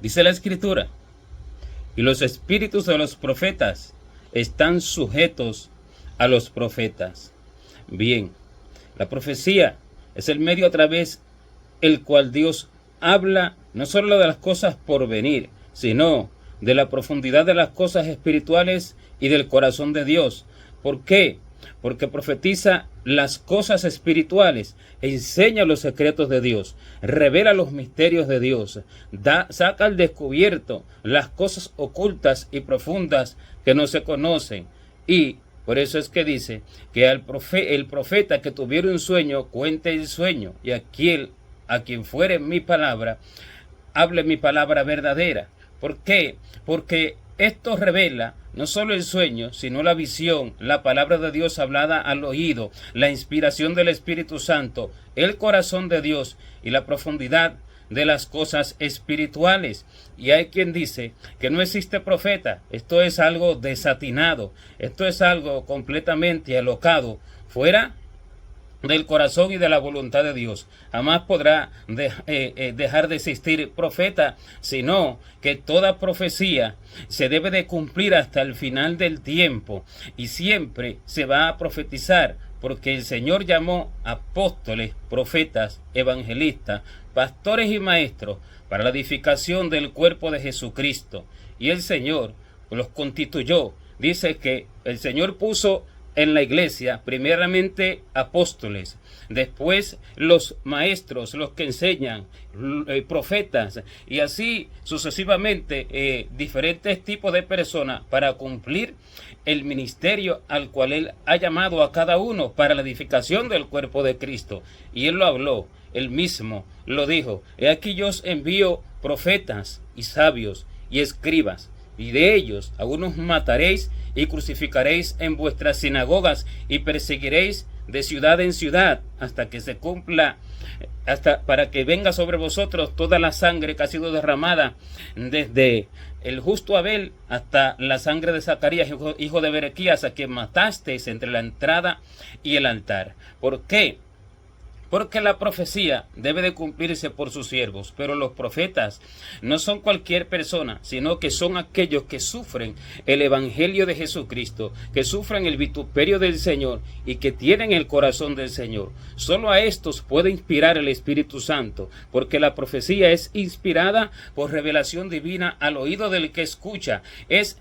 Dice la Escritura, y los espíritus de los profetas están sujetos a los profetas. Bien, la profecía es el medio a través el cual Dios habla no solo de las cosas por venir, sino de la profundidad de las cosas espirituales y del corazón de Dios. ¿Por qué? Porque profetiza las cosas espirituales, enseña los secretos de Dios, revela los misterios de Dios, saca al descubierto las cosas ocultas y profundas que no se conocen. Y por eso es que dice que el profeta que tuviera un sueño, cuente el sueño, y a quien fuere mi palabra, hable mi palabra verdadera. ¿Por qué? Porque esto revela no solo el sueño, sino la visión, la palabra de Dios hablada al oído, la inspiración del Espíritu Santo, el corazón de Dios y la profundidad de las cosas espirituales. Y hay quien dice que no existe profeta. Esto es algo desatinado, esto es algo completamente alocado, fuera del corazón y de la voluntad de Dios. Jamás podrá dejar de existir profeta, sino que toda profecía se debe de cumplir hasta el final del tiempo, y siempre se va a profetizar, porque el Señor llamó apóstoles, profetas, evangelistas, pastores y maestros para la edificación del cuerpo de Jesucristo, y el Señor los constituyó. Dice que el Señor puso en la iglesia primeramente apóstoles, después los maestros, los que enseñan, profetas, y así sucesivamente diferentes tipos de personas para cumplir el ministerio al cual Él ha llamado a cada uno para la edificación del cuerpo de Cristo. Y Él lo habló, Él mismo lo dijo: he aquí yo os envío profetas y sabios y escribas, y de ellos algunos mataréis y crucificaréis en vuestras sinagogas y perseguiréis de ciudad en ciudad hasta que se cumpla, hasta para que venga sobre vosotros toda la sangre que ha sido derramada desde el justo Abel hasta la sangre de Zacarías, hijo de Berequías, a quien matasteis entre la entrada y el altar. ¿Por qué? Porque la profecía debe de cumplirse por sus siervos, pero los profetas no son cualquier persona, sino que son aquellos que sufren el evangelio de Jesucristo, que sufren el vituperio del Señor y que tienen el corazón del Señor. Solo a estos puede inspirar el Espíritu Santo, porque la profecía es inspirada por revelación divina al oído del que escucha. Es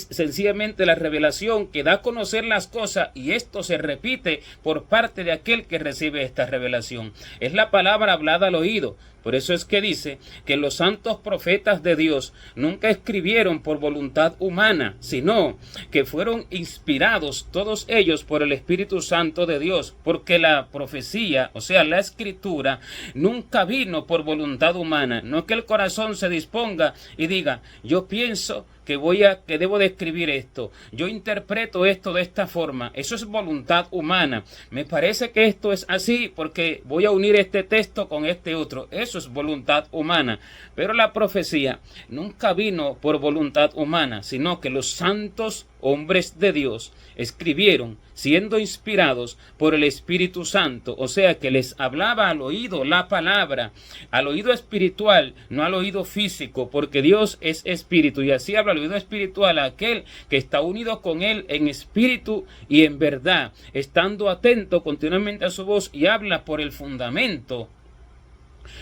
sencillamente la revelación que da a conocer las cosas, y esto se repite por parte de aquel que recibe esta revelación. Es la palabra hablada al oído. Por eso es que dice que los santos profetas de Dios nunca escribieron por voluntad humana, sino que fueron inspirados todos ellos por el Espíritu Santo de Dios, porque la profecía, o sea, la escritura, nunca vino por voluntad humana. No es que el corazón se disponga y diga: yo pienso que debo de escribir esto, yo interpreto esto de esta forma. Eso es voluntad humana. Me parece que esto es así porque voy a unir este texto con este otro. Eso es voluntad humana. Pero la profecía nunca vino por voluntad humana, sino que los santos hombres de Dios escribieron siendo inspirados por el Espíritu Santo, o sea que les hablaba al oído la palabra, al oído espiritual, no al oído físico, porque Dios es espíritu, y así habla al oído espiritual a aquel que está unido con Él en espíritu y en verdad, estando atento continuamente a su voz, y habla por el fundamento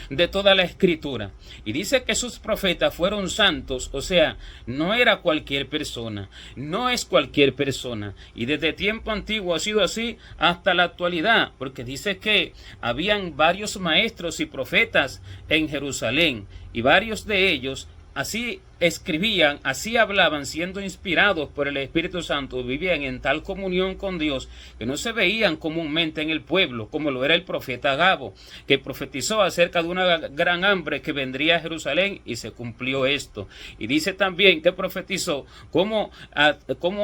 de toda la escritura. Y dice que sus profetas fueron santos, o sea, no era cualquier persona, no es cualquier persona, y desde tiempo antiguo ha sido así hasta la actualidad, porque dice que habían varios maestros y profetas en Jerusalén, y varios de ellos así escribían, así hablaban, siendo inspirados por el Espíritu Santo, vivían en tal comunión con Dios que no se veían comúnmente en el pueblo, como lo era el profeta Agabo, que profetizó acerca de una gran hambre que vendría a Jerusalén, y se cumplió esto. Y dice también que profetizó cómo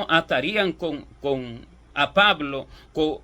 atarían a Pablo,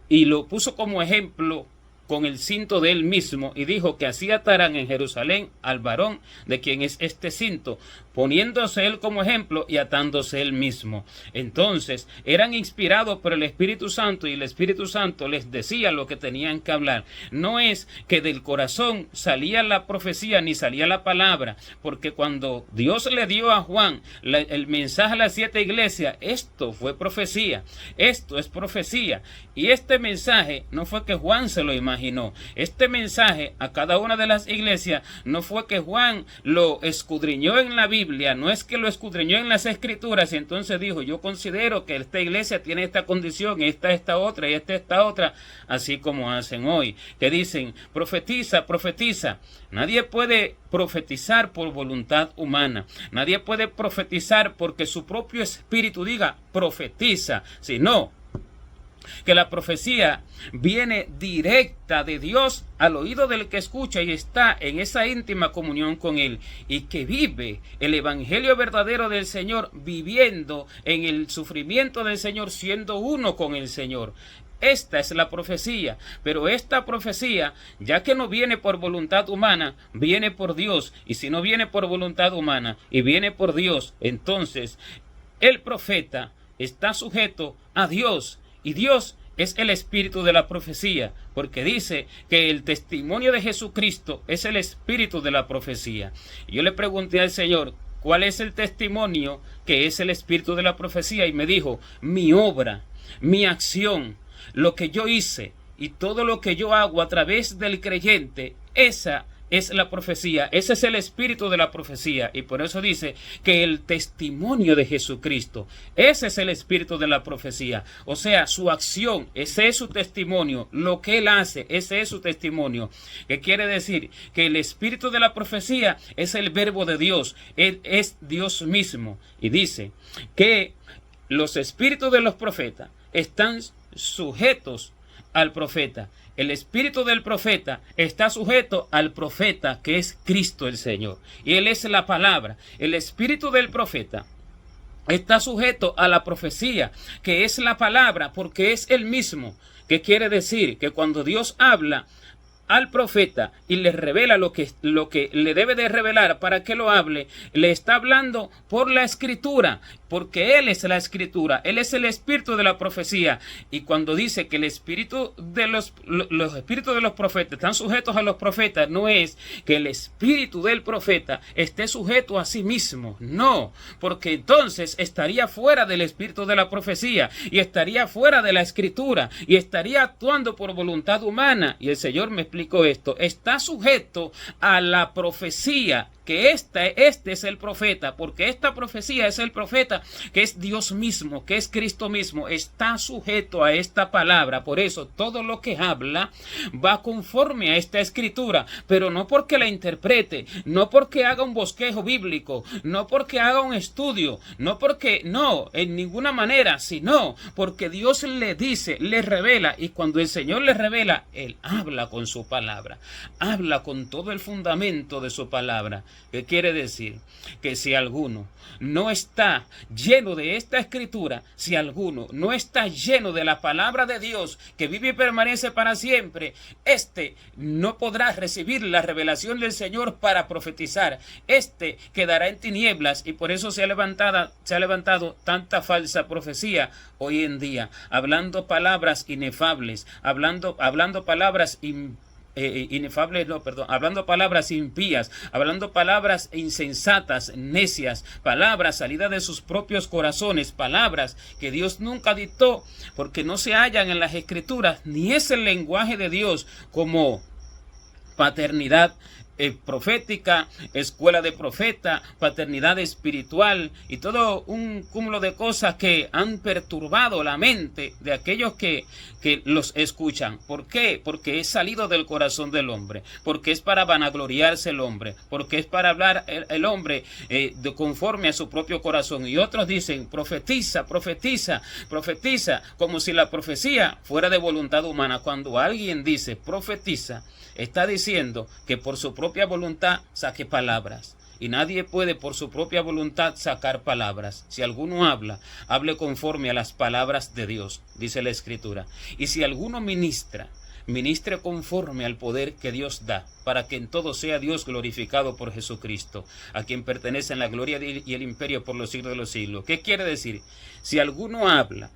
y lo puso como ejemplo con el cinto de él mismo, y dijo que así atarán en Jerusalén al varón de quien es este cinto, poniéndose él como ejemplo y atándose él mismo. Entonces, eran inspirados por el Espíritu Santo y el Espíritu Santo les decía lo que tenían que hablar. No es que del corazón salía la profecía ni salía la palabra, porque cuando Dios le dio a Juan el mensaje a las 7 iglesias, esto fue profecía, esto es profecía. Y este mensaje no fue que Juan se lo imaginó, este mensaje a cada una de las iglesias no fue que Juan lo escudriñó en la Biblia, no es que lo escudriñó en las Escrituras y entonces dijo, yo considero que esta iglesia tiene esta condición, esta otra y esta otra, así como hacen hoy, que dicen, profetiza, profetiza. Nadie puede profetizar por voluntad humana, nadie puede profetizar porque su propio espíritu diga, profetiza, sino que la profecía viene directa de Dios al oído del que escucha y está en esa íntima comunión con Él y que vive el evangelio verdadero del Señor, viviendo en el sufrimiento del Señor, siendo uno con el Señor. Esta es la profecía, pero esta profecía, ya que no viene por voluntad humana, viene por Dios, y si no viene por voluntad humana y viene por Dios, entonces el profeta está sujeto a Dios, y Dios es el espíritu de la profecía, porque dice que el testimonio de Jesucristo es el espíritu de la profecía. Y yo le pregunté al Señor, ¿cuál es el testimonio que es el espíritu de la profecía? Y me dijo, mi obra, mi acción, lo que yo hice y todo lo que yo hago a través del creyente, esa es la profecía, ese es el espíritu de la profecía. Y por eso dice que el testimonio de Jesucristo, ese es el espíritu de la profecía. O sea, su acción, ese es su testimonio, lo que él hace, ese es su testimonio. ¿Qué quiere decir? Que el espíritu de la profecía es el verbo de Dios, él es Dios mismo. Y dice que los espíritus de los profetas están sujetos al profeta. El espíritu del profeta está sujeto al profeta, que es Cristo el Señor, y Él es la palabra. El espíritu del profeta está sujeto a la profecía, que es la palabra, porque es el mismo. ¿Qué quiere decir? Que cuando Dios habla al profeta y le revela lo que le debe de revelar para que lo hable, le está hablando por la escritura, porque Él es la escritura, Él es el espíritu de la profecía. Y cuando dice que el espíritu de los espíritus de los profetas están sujetos a los profetas, no es que el espíritu del profeta esté sujeto a sí mismo, no, porque entonces estaría fuera del espíritu de la profecía y estaría fuera de la escritura y estaría actuando por voluntad humana. Y el Señor me explicó esto, está sujeto a la profecía, que este es el profeta, porque esta profecía es el profeta, que es Dios mismo, que es Cristo mismo, está sujeto a esta palabra. Por eso todo lo que habla va conforme a esta escritura, pero no porque la interprete, no porque haga un bosquejo bíblico, no porque haga un estudio, no porque, no, en ninguna manera, sino porque Dios le dice, le revela, y cuando el Señor le revela, Él habla con su palabra, habla con todo el fundamento de su palabra. ¿Qué quiere decir? Que si alguno no está lleno de esta escritura, si alguno no está lleno de la palabra de Dios que vive y permanece para siempre, este no podrá recibir la revelación del Señor para profetizar. Este quedará en tinieblas, y por eso se ha levantado tanta falsa profecía hoy en día, hablando palabras inefables, hablando palabras hablando palabras impías, hablando palabras insensatas, necias, palabras salidas de sus propios corazones, palabras que Dios nunca dictó, porque no se hallan en las escrituras, ni es el lenguaje de Dios, como paternidad profética, escuela de profeta, paternidad espiritual y todo un cúmulo de cosas que han perturbado la mente de aquellos que los escuchan. ¿Por qué? Porque es salido del corazón del hombre, porque es para vanagloriarse el hombre, porque es para hablar el hombre conforme a su propio corazón. Y otros dicen, profetiza, profetiza, profetiza, como si la profecía fuera de voluntad humana. Cuando alguien dice profetiza, está diciendo que por su propia voluntad saque palabras. Y nadie puede por su propia voluntad sacar palabras. Si alguno habla, hable conforme a las palabras de Dios, dice la Escritura. Y si alguno ministra, ministre conforme al poder que Dios da, para que en todo sea Dios glorificado por Jesucristo, a quien pertenecen la gloria y el imperio por los siglos de los siglos. ¿Qué quiere decir? Si alguno habla,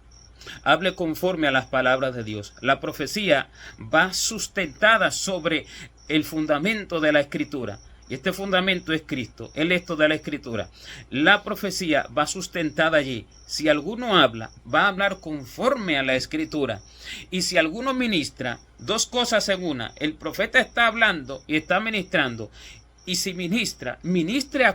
hable conforme a las palabras de Dios. La profecía va sustentada sobre el fundamento de la Escritura. Y este fundamento es Cristo, el esto de la Escritura. La profecía va sustentada allí. Si alguno habla, va a hablar conforme a la Escritura. Y si alguno ministra, dos cosas en una. El profeta está hablando y está ministrando. Y si ministra, ministre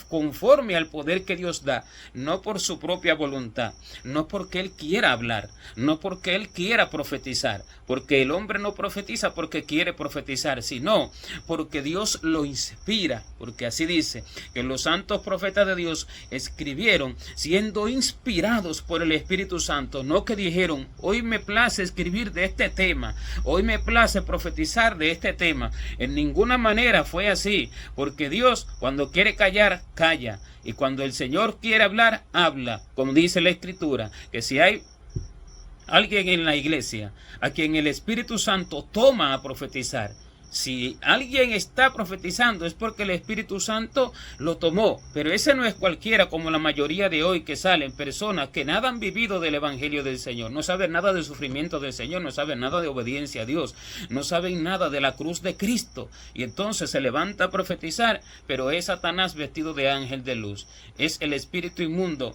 conforme al poder que Dios da, no por su propia voluntad, no porque él quiera hablar, no porque él quiera profetizar, porque el hombre no profetiza porque quiere profetizar, sino porque Dios lo inspira, porque así dice, que los santos profetas de Dios escribieron siendo inspirados por el Espíritu Santo, no que dijeron, hoy me place escribir de este tema, hoy me place profetizar de este tema. En ninguna manera fue así. Porque Dios, cuando quiere callar, calla. Y cuando el Señor quiere hablar, habla. Como dice la Escritura, que si hay alguien en la iglesia a quien el Espíritu Santo toma a profetizar, si alguien está profetizando es porque el Espíritu Santo lo tomó, pero ese no es cualquiera como la mayoría de hoy que salen, personas que nada han vivido del Evangelio del Señor, no saben nada del sufrimiento del Señor, no saben nada de obediencia a Dios, no saben nada de la cruz de Cristo, y entonces se levanta a profetizar, pero es Satanás vestido de ángel de luz, es el espíritu inmundo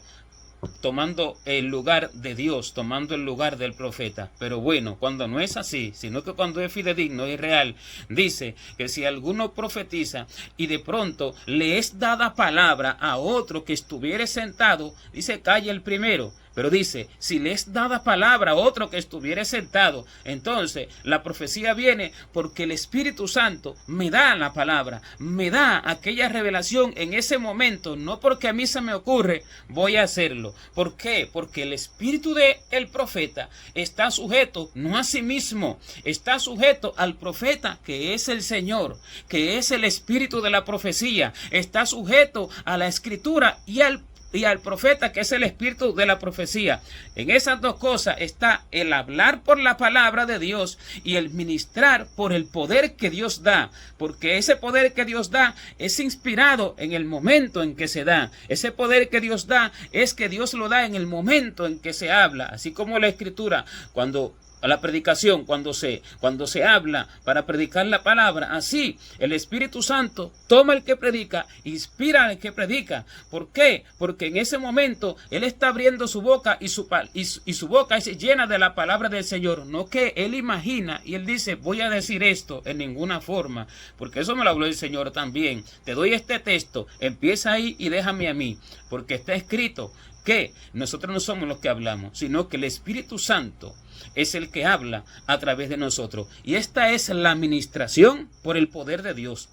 tomando el lugar de Dios, tomando el lugar del profeta. Pero bueno, cuando no es así, sino que cuando es fidedigno y real, dice que si alguno profetiza y de pronto le es dada palabra a otro que estuviere sentado, dice, calla el primero. Pero dice, si le es dada palabra a otro que estuviere sentado, entonces la profecía viene porque el Espíritu Santo me da la palabra, me da aquella revelación en ese momento, no porque a mí se me ocurre, voy a hacerlo. ¿Por qué? Porque el espíritu del profeta está sujeto no a sí mismo, está sujeto al profeta que es el Señor, que es el espíritu de la profecía, está sujeto a la Escritura y al profeta que es el espíritu de la profecía. En esas dos cosas está el hablar por la palabra de Dios y el ministrar por el poder que Dios da, porque ese poder que Dios da es inspirado en el momento en que se da. Ese poder que Dios da es que Dios lo da en el momento en que se habla, así como la Escritura, cuando a la predicación, cuando se habla para predicar la palabra, así el Espíritu Santo toma al que predica, inspira al que predica. ¿Por qué? Porque en ese momento Él está abriendo su boca y su boca es llena de la palabra del Señor, no que Él imagina y Él dice, voy a decir esto en ninguna forma, porque eso me lo habló el Señor también. Te doy este texto, empieza ahí y déjame a mí, porque está escrito que nosotros no somos los que hablamos, sino que el Espíritu Santo es el que habla a través de nosotros. Y esta es la ministración por el poder de Dios.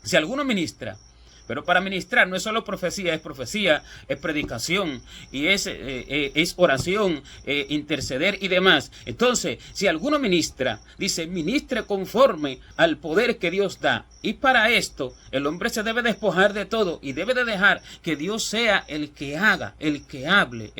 Si alguno ministra, pero para ministrar no es solo profecía, es predicación y es oración, interceder y demás. Entonces, si alguno ministra, dice, ministre conforme al poder que Dios da. Y para esto, el hombre se debe despojar de todo y debe de dejar que Dios sea el que haga, el que hable,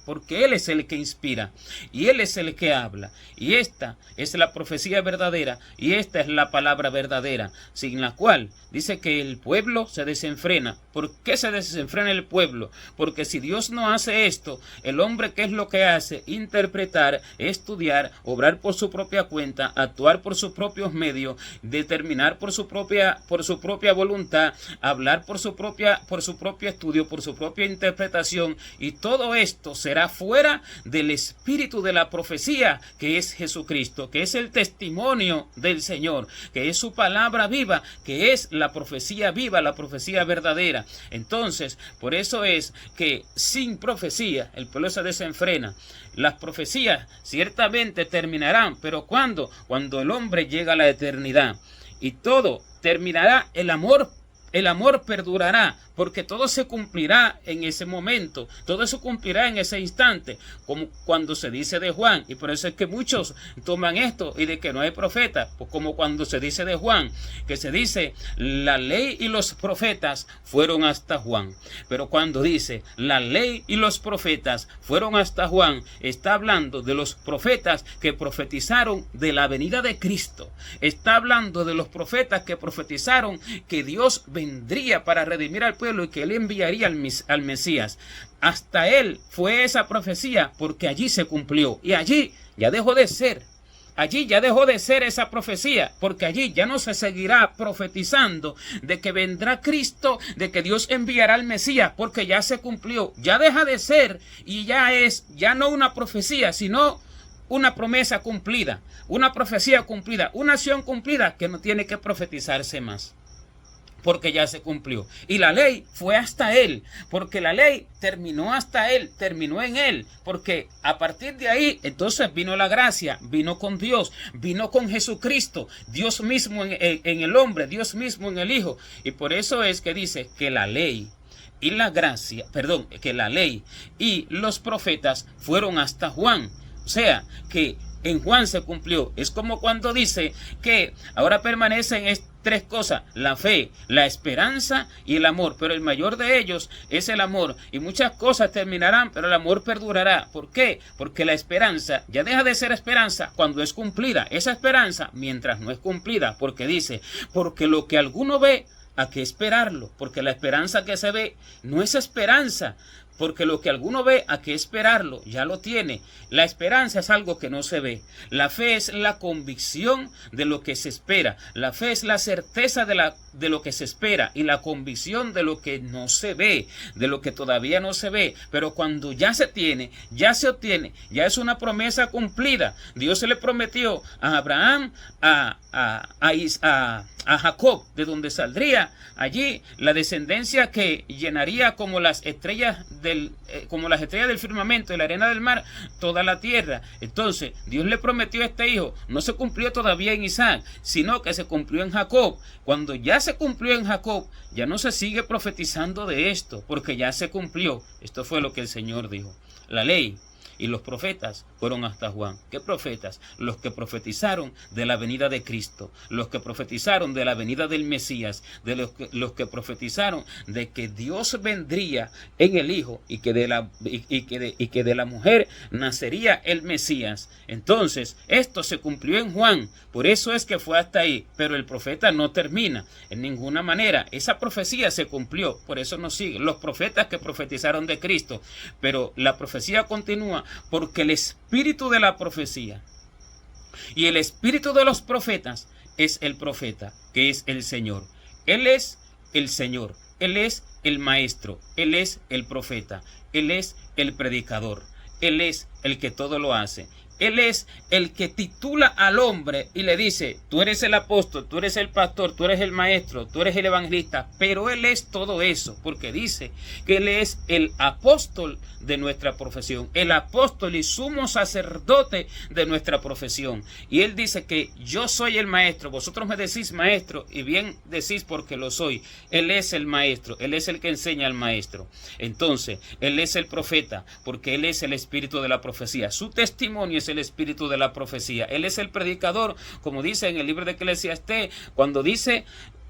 porque Él es el que inspira y Él es el que habla. Y esta es la profecía verdadera y esta es la palabra verdadera, sin la cual dice que el pueblo se desenfrena. ¿Por qué se desenfrena el pueblo? Porque si Dios no hace esto, el hombre, ¿qué es lo que hace? Interpretar, estudiar, obrar por su propia cuenta, actuar por sus propios medios, determinar por su propia voluntad, hablar por su propio estudio, por su propia interpretación, y todo esto será fuera del espíritu de la profecía, que es Jesucristo, que es el testimonio del Señor, que es su palabra viva, que es la profecía viva, la profecía verdadera. Entonces, por eso es que sin profecía el pueblo se desenfrena. Las profecías ciertamente terminarán, pero ¿cuándo? Cuando el hombre llega a la eternidad. Y todo terminará, el amor el amor perdurará, porque todo se cumplirá en ese momento, todo se cumplirá en ese instante, como cuando se dice de Juan, y por eso es que muchos toman esto y de que no hay profeta, pues como cuando se dice de Juan, que se dice la ley y los profetas fueron hasta Juan, pero cuando dice la ley y los profetas fueron hasta Juan, está hablando de los profetas que profetizaron de la venida de Cristo, está hablando de los profetas que profetizaron que Dios vendría para redimir al pueblo y que él enviaría al Mesías. Hasta él fue esa profecía, porque allí se cumplió y allí ya dejó de ser. Allí ya dejó de ser esa profecía, porque allí ya no se seguirá profetizando de que vendrá Cristo, de que Dios enviará al Mesías, porque ya se cumplió, ya deja de ser y ya es ya no una profecía, sino una promesa cumplida, una profecía cumplida, una acción cumplida que no tiene que profetizarse más, porque ya se cumplió. Y la ley fue hasta él, porque la ley terminó hasta él, terminó en él, porque a partir de ahí entonces vino la gracia, vino con Dios, vino con Jesucristo, Dios mismo en el hombre, Dios mismo en el Hijo. Y por eso es que dice que la ley y la gracia, que la ley y los profetas fueron hasta Juan. O sea, que en Juan se cumplió. Es como cuando dice que ahora permanecen tres cosas: la fe, la esperanza y el amor, pero el mayor de ellos es el amor, y muchas cosas terminarán, pero el amor perdurará. ¿Por qué? Porque la esperanza ya deja de ser esperanza cuando es cumplida, esa esperanza mientras no es cumplida, porque dice, porque lo que alguno ve, ¿a qué esperarlo? Porque la esperanza que se ve no es esperanza, porque lo que alguno ve, ¿a qué esperarlo? Ya lo tiene. La esperanza es algo que no se ve. La fe es la convicción de lo que se espera. La fe es la certeza de lo que se espera y la convicción de lo que no se ve, de lo que todavía no se ve. Pero cuando ya se tiene, ya se obtiene, ya es una promesa cumplida. Dios se le prometió a Abraham, a Jacob, de donde saldría allí la descendencia que llenaría como las estrellas del firmamento y la arena del mar toda la tierra. Entonces Dios le prometió a este hijo, no se cumplió todavía en Isaac, sino que se cumplió en Jacob. Cuando ya se cumplió en Jacob, ya no se sigue profetizando de esto, porque ya se cumplió. Esto fue lo que el Señor dijo. La ley y los profetas fueron hasta Juan. ¿Qué profetas? Los que profetizaron de la venida de Cristo, los que profetizaron de la venida del Mesías, los que profetizaron de que Dios vendría en el Hijo y que de la mujer nacería el Mesías. Entonces, esto se cumplió en Juan, por eso es que fue hasta ahí, pero el profeta no termina en ninguna manera. Esa profecía se cumplió, por eso nos siguen los profetas que profetizaron de Cristo, pero la profecía continúa porque el espíritu de la profecía y el espíritu de los profetas es el profeta, que es el Señor. Él es el Señor, Él es el maestro, Él es el profeta, Él es el predicador, Él es el que todo lo hace. Él es el que titula al hombre y le dice, tú eres el apóstol, tú eres el pastor, tú eres el maestro, tú eres el evangelista, pero Él es todo eso, porque dice que Él es el apóstol de nuestra profesión, el apóstol y sumo sacerdote de nuestra profesión. Y Él dice que yo soy el maestro, vosotros me decís maestro, y bien decís porque lo soy. Él es el maestro, Él es el que enseña al maestro. Entonces, Él es el profeta, porque Él es el espíritu de la profecía. Su testimonio es el espíritu de la profecía. Él es el predicador, como dice en el libro de Eclesiastés, cuando dice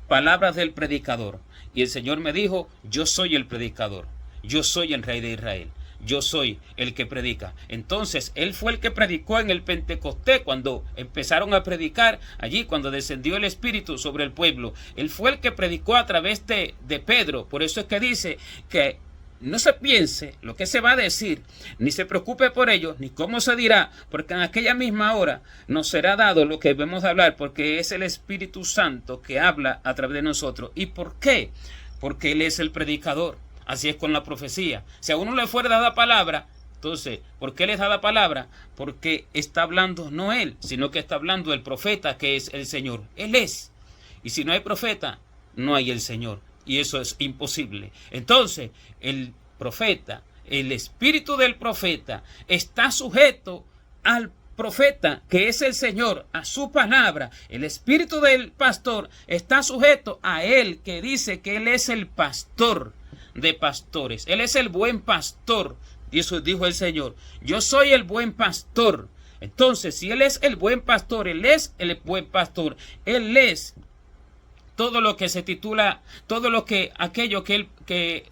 palabras del predicador. Y el Señor me dijo, yo soy el predicador, yo soy el Rey de Israel, yo soy el que predica. Entonces, Él fue el que predicó en el Pentecostés, cuando empezaron a predicar allí, cuando descendió el Espíritu sobre el pueblo. Él fue el que predicó a través de Pedro. Por eso es que dice que no se piense lo que se va a decir, ni se preocupe por ello, ni cómo se dirá, porque en aquella misma hora nos será dado lo que debemos hablar, porque es el Espíritu Santo que habla a través de nosotros. ¿Y por qué? Porque Él es el predicador. Así es con la profecía. Si a uno le fuera dada palabra, entonces, ¿por qué les da la palabra? Porque está hablando no Él, sino que está hablando el profeta, que es el Señor. Él es. Y si no hay profeta, no hay el Señor. Y eso es imposible. Entonces, el profeta, el espíritu del profeta está sujeto al profeta, que es el Señor, a su palabra, el espíritu del pastor está sujeto a él, que dice que él es el pastor de pastores. Él es el buen pastor. Eso dijo el Señor. Yo soy el buen pastor. Entonces, si él es el buen pastor, él es el buen pastor. Él es todo lo que se titula, todo lo que, aquello que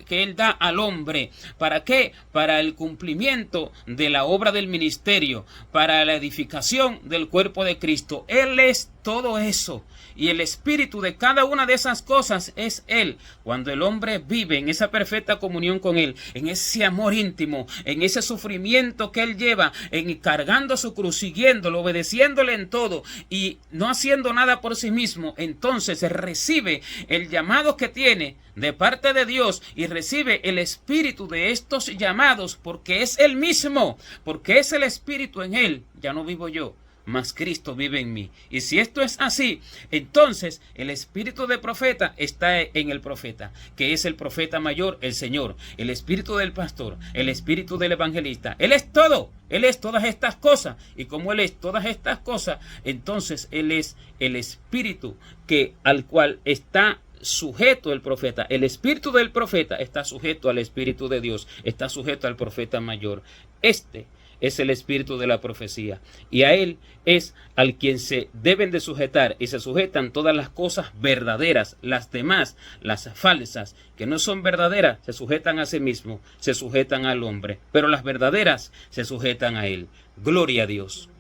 él da al hombre. ¿Para qué? Para el cumplimiento de la obra del ministerio, para la edificación del cuerpo de Cristo. Él es todo eso. Y el espíritu de cada una de esas cosas es Él. Cuando el hombre vive en esa perfecta comunión con Él, en ese amor íntimo, en ese sufrimiento que Él lleva, en cargando su cruz, siguiéndolo, obedeciéndole en todo y no haciendo nada por sí mismo, entonces recibe el llamado que tiene de parte de Dios y recibe el espíritu de estos llamados, porque es Él mismo, porque es el espíritu en Él. Ya no vivo yo, mas Cristo vive en mí. Y si esto es así, entonces el espíritu de profeta está en el profeta, que es el profeta mayor, el Señor. El espíritu del pastor, el espíritu del evangelista. Él es todo. Él es todas estas cosas. Y como Él es todas estas cosas, entonces Él es el espíritu al cual está sujeto el profeta. El espíritu del profeta está sujeto al espíritu de Dios, está sujeto al profeta mayor. Este es el espíritu de la profecía, y a él es al quien se deben de sujetar, y se sujetan todas las cosas verdaderas. Las demás, las falsas, que no son verdaderas, se sujetan a sí mismo, se sujetan al hombre, pero las verdaderas se sujetan a él. Gloria a Dios.